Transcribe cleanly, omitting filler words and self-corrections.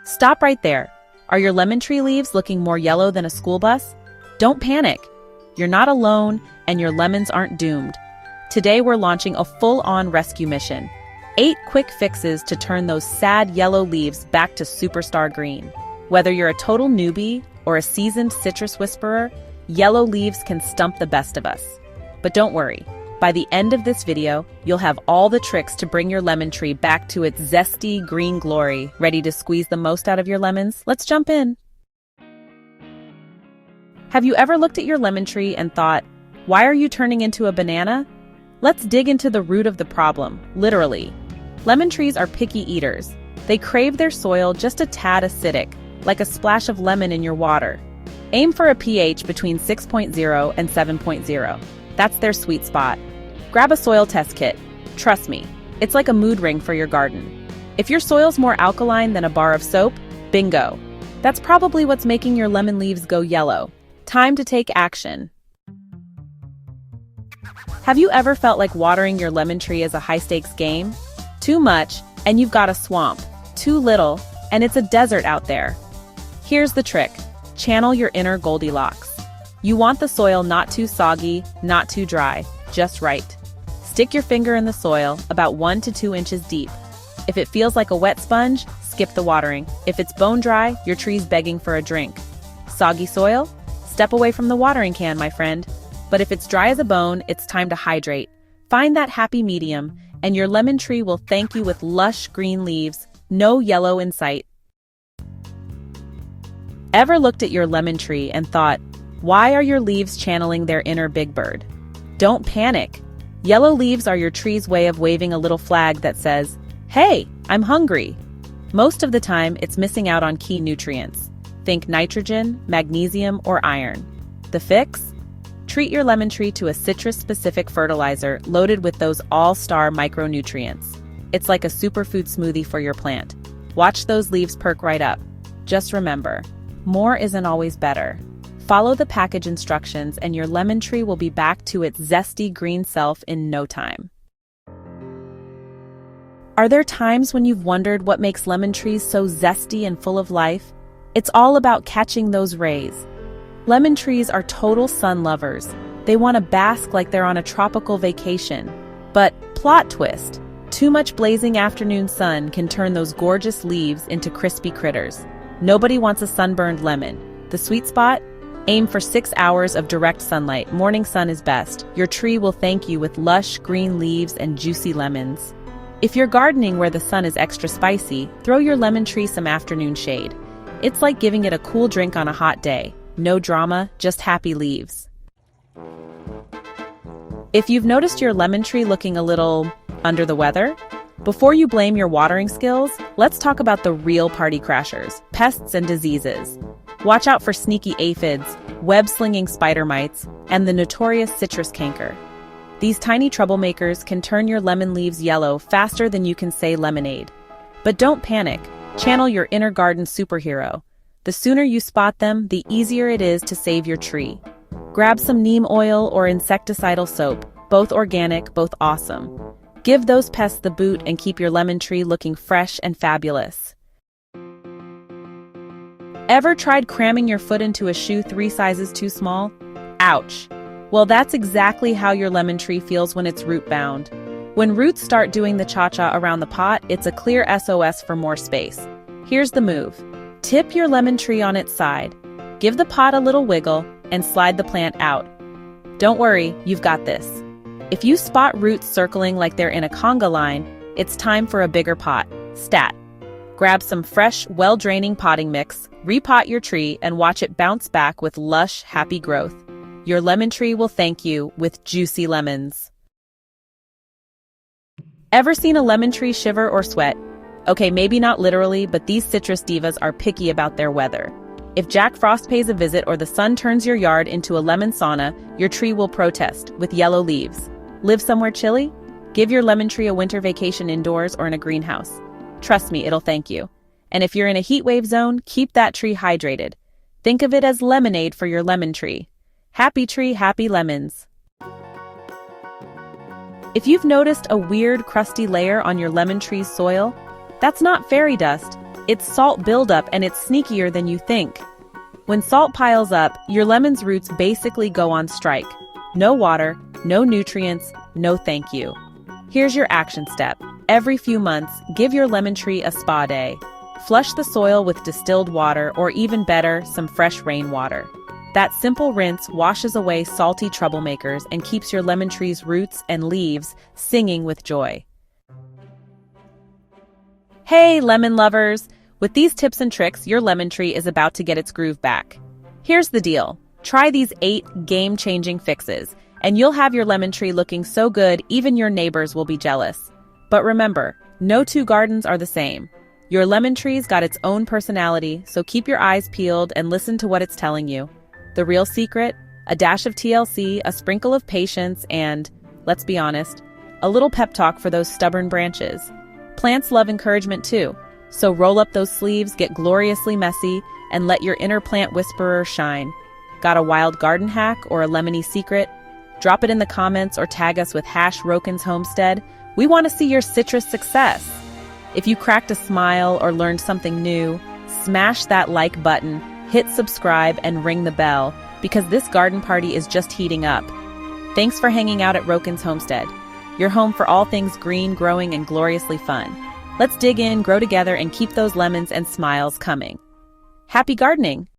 Stop right there. Are your lemon tree leaves looking more yellow than a school bus? Don't panic. You're not alone, and your lemons aren't doomed. Today we're launching a full-on rescue mission. 8 quick fixes to turn those sad yellow leaves back to superstar green. Whether you're a total newbie or a seasoned citrus whisperer, yellow leaves can stump the best of us. But don't worry. By the end of this video, you'll have all the tricks to bring your lemon tree back to its zesty green glory. Ready to squeeze the most out of your lemons? Let's jump in. Have you ever looked at your lemon tree and thought, why are you turning into a banana? Let's dig into the root of the problem, literally. Lemon trees are picky eaters. They crave their soil just a tad acidic, like a splash of lemon in your water. Aim for a pH between 6.0 and 7.0. That's their sweet spot. Grab a soil test kit. Trust me, it's like a mood ring for your garden. If your soil's more alkaline than a bar of soap, bingo. That's probably what's making your lemon leaves go yellow. Time to take action. Have you ever felt like watering your lemon tree is a high-stakes game? Too much, and you've got a swamp. Too little, and it's a desert out there. Here's the trick. Channel your inner Goldilocks. You want the soil not too soggy, not too dry, just right. Stick your finger in the soil, about 1 to 2 inches deep. If it feels like a wet sponge, skip the watering. If it's bone dry, your tree's begging for a drink. Soggy soil? Step away from the watering can, my friend. But if it's dry as a bone, it's time to hydrate. Find that happy medium, and your lemon tree will thank you with lush green leaves, no yellow in sight. Ever looked at your lemon tree and thought, why are your leaves channeling their inner big bird? Don't panic. Yellow leaves are your tree's way of waving a little flag that says, hey, I'm hungry. Most of the time, it's missing out on key nutrients. Think nitrogen, magnesium, or iron. The fix? Treat your lemon tree to a citrus-specific fertilizer loaded with those all-star micronutrients. It's like a superfood smoothie for your plant. Watch those leaves perk right up. Just remember, more isn't always better. Follow the package instructions and your lemon tree will be back to its zesty green self in no time. Are there times when you've wondered what makes lemon trees so zesty and full of life? It's all about catching those rays. Lemon trees are total sun lovers. They want to bask like they're on a tropical vacation. But plot twist, too much blazing afternoon sun can turn those gorgeous leaves into crispy critters. Nobody wants a sunburned lemon. The sweet spot? Aim for 6 hours of direct sunlight. Morning sun is best. Your tree will thank you with lush green leaves and juicy lemons. If you're gardening where the sun is extra spicy, throw your lemon tree some afternoon shade. It's like giving it a cool drink on a hot day. No drama, just happy leaves. If you've noticed your lemon tree looking a little under the weather, before you blame your watering skills, let's talk about the real party crashers, pests and diseases. Watch out for sneaky aphids, web-slinging spider mites, and the notorious citrus canker. These tiny troublemakers can turn your lemon leaves yellow faster than you can say lemonade. But don't panic. Channel your inner garden superhero. The sooner you spot them, the easier it is to save your tree. Grab some neem oil or insecticidal soap, both organic, both awesome. Give those pests the boot and keep your lemon tree looking fresh and fabulous. Ever tried cramming your foot into a shoe 3 sizes too small? Ouch. Well, that's exactly how your lemon tree feels when it's root bound. When roots start doing the cha-cha around the pot, it's a clear SOS for more space. Here's the move. Tip your lemon tree on its side. Give the pot a little wiggle and slide the plant out. Don't worry, you've got this. If you spot roots circling like they're in a conga line, it's time for a bigger pot. Stat. Grab some fresh, well-draining potting mix, repot your tree, and watch it bounce back with lush, happy growth. Your lemon tree will thank you with juicy lemons. Ever seen a lemon tree shiver or sweat? Okay, maybe not literally, but these citrus divas are picky about their weather. If Jack Frost pays a visit or the sun turns your yard into a lemon sauna, your tree will protest with yellow leaves. Live somewhere chilly? Give your lemon tree a winter vacation indoors or in a greenhouse. Trust me, it'll thank you. And if you're in a heat wave zone, keep that tree hydrated. Think of it as lemonade for your lemon tree. Happy tree, happy lemons. If you've noticed a weird crusty layer on your lemon tree's soil, that's not fairy dust. It's salt buildup and it's sneakier than you think. When salt piles up, your lemon's roots basically go on strike. No water, no nutrients, no thank you. Here's your action step. Every few months, give your lemon tree a spa day. Flush the soil with distilled water or even better, some fresh rainwater. That simple rinse washes away salty troublemakers and keeps your lemon tree's roots and leaves singing with joy. Hey, lemon lovers! With these tips and tricks, your lemon tree is about to get its groove back. Here's the deal. Try these 8 game-changing fixes, and you'll have your lemon tree looking so good even your neighbors will be jealous. But remember, no two gardens are the same. Your lemon tree's got its own personality, so keep your eyes peeled and listen to what it's telling you. The real secret? A dash of TLC, a sprinkle of patience, and, let's be honest, a little pep talk for those stubborn branches. Plants love encouragement too, so roll up those sleeves, get gloriously messy, and let your inner plant whisperer shine. Got a wild garden hack or a lemony secret? Drop it in the comments or tag us with #Rhokins Homestead. We want to see your citrus success. If you cracked a smile or learned something new, smash that like button, hit subscribe, and ring the bell, because this garden party is just heating up. Thanks for hanging out at Rhokins Homestead, your home for all things green, growing, and gloriously fun. Let's dig in, grow together, and keep those lemons and smiles coming. Happy gardening!